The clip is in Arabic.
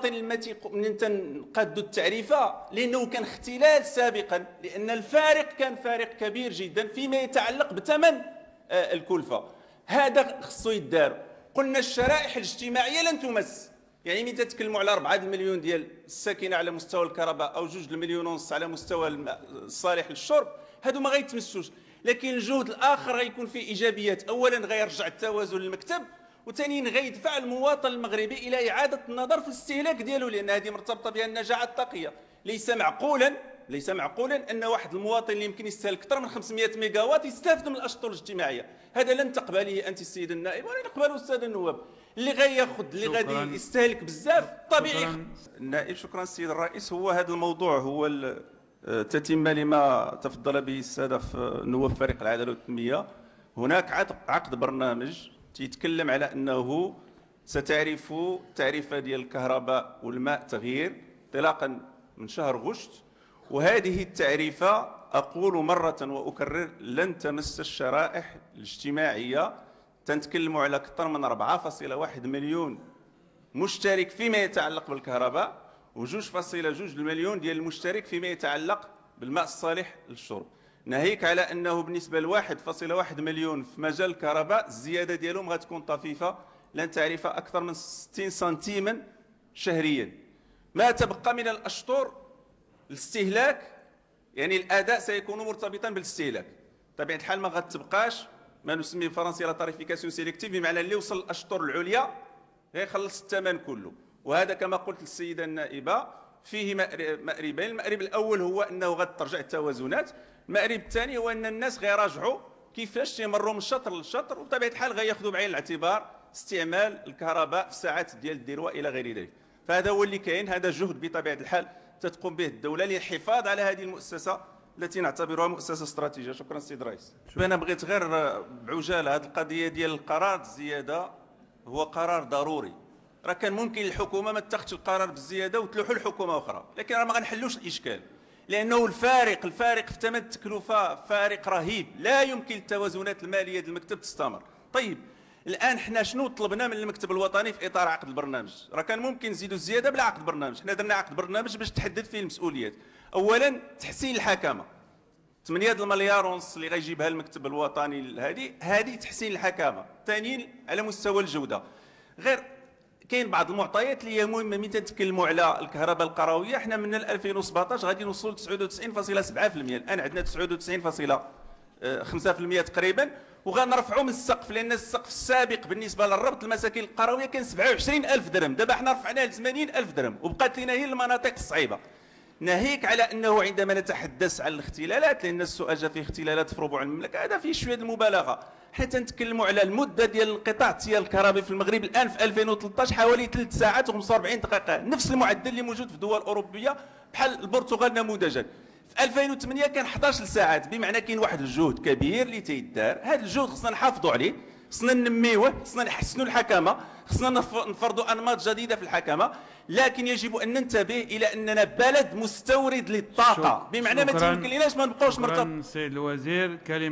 المواطن التي من تنقاد التعريفه لانه كان اختلال سابقا، لان الفارق كان فارق كبير جدا فيما يتعلق بثمن الكلفه. هذا خصو يدار. قلنا الشرائح الاجتماعيه لن تمس، يعني ملي تتكلموا على 4 المليون ديال الساكنه على مستوى الكهرباء او 2 المليون ونص على مستوى الماء الصالح للشرب، هادو ما غيتمسوش. لكن الجهد الاخر غيكون فيه ايجابيات. اولا غيرجع التوازن للمكتب، وثانيا غيدفع المواطن المغربي الى اعاده النظر في الاستهلاك ديالو، لان هذه مرتبطه بها النجاعه الطاقيه. ليس معقولا ان واحد المواطن اللي يمكن يستهلك اكثر من 500 ميجاوات يستافد من الاشطر الاجتماعيه. هذا لن تقبليه انت السيد النائب ولا يقبله الساده النواب. اللي غياخذ اللي غادي يستهلك بزاف طبيعي. النائب شكرا السيد الرئيس. هو هذا الموضوع هو تتمه لما تفضل به الساده نواب فريق العداله والتنميه. هناك عقد برنامج تيتكلم على انه ستعرف التعرفه ديال الكهرباء والماء تغيير انطلاقا من شهر غشت، وهذه التعريفه اقول مره واكرر لن تمس الشرائح الاجتماعيه. تنتكلموا على اكثر من 4.1 مليون مشترك فيما يتعلق بالكهرباء، و2.2 مليون ديال المشترك فيما يتعلق بالماء الصالح للشرب. ناهيك على انه بالنسبه ل 1.1 مليون في مجال الكهرباء الزياده ديالهم غتكون طفيفه، لن تعرف اكثر من 60 سنتيما شهريا. ما تبقى من الاشطر الاستهلاك، يعني الاداء سيكون مرتبطا بالاستهلاك. بطبيعه الحال ما غتبقاش ما نسميه بالفرنسيه لا تاريفيكاسيون سيليكتيف، بمعنى اللي وصل الاشطر العليا غيخلص الثمن كله. وهذا كما قلت للسيده النائبه فيه مأربين. المأرب الاول هو انه غترجع التوازنات، المأرب الثاني هو ان الناس غيراجعوا كيفاش يمروا من شطر للشطر، وبطبيعه الحال غياخذوا بعين الاعتبار استعمال الكهرباء في الساعات ديال الذروه الى غير ذلك. فهذا هو اللي كاين. هذا جهد بطبيعه الحال تتقوم به الدوله للحفاظ على هذه المؤسسه التي نعتبرها مؤسسه استراتيجيه. شكرا سيد الرئيس. انا بغيت غير بعجاله هذه القضيه ديال القرار الزياده هو قرار ضروري. راه كان ممكن الحكومه ما تاخذش القرار بالزياده وتلوحوا الحكومه اخرى، لكن راه ما غنحلوش الاشكال، لانه الفارق في ثمن التكلفه فارق رهيب. لا يمكن التوازنات الماليه ديال المكتب تستمر. طيب الان حنا شنو طلبنا من المكتب الوطني في اطار عقد البرنامج؟ راه كان ممكن نزيدوا الزياده بلا عقد برنامج. حنا درنا عقد برنامج باش تحدد فيه المسؤوليات. اولا تحسين الحكامه 8 المليار ونص اللي غيجيبها المكتب الوطني هذه تحسين الحكامه. ثانيا على مستوى الجوده. غير كاين بعض المعطيات اللي هي مهمه ملي تنتكلموا على الكهرباء القرويه. حنا من 2017 غادي نوصلوا ل 99.7%، الان عندنا 99.5% تقريبا، وغنرفعوا من السقف، لان السقف السابق بالنسبه للربط المساكن القرويه كان 27,000 درهم، دابا حنا رفعناه ل 80,000 درهم، وبقات لنا هي المناطق الصعيبه. ناهيك على انه عندما نتحدث عن الاختلالات، لان السؤال جا فيه اختلالات في ربوع المملكه، هذا فيه شويه المبالغه. حنا تنتكلموا على المده ديال انقطاع التيار الكهربائي في المغرب الان في 2013 حوالي 3 ساعات و45 دقيقه، نفس المعدل اللي موجود في الدول الاوروبيه بحال البرتغال نموذجا. في 2008 كان 11 ساعات، بمعنى كاين واحد الجهد كبير اللي تيدار. هذا الجهد خصنا نحافظوا عليه، خصنا ننميوه، خصنا نحسنوا الحكامه، خصنا نفرضوا انماط جديده في الحكامه، لكن يجب ان ننتبه الى اننا بلد مستورد للطاقه، بمعنى ما تيمكن لناش ما نبقاوش مرتبطين. سيد الوزير كلمه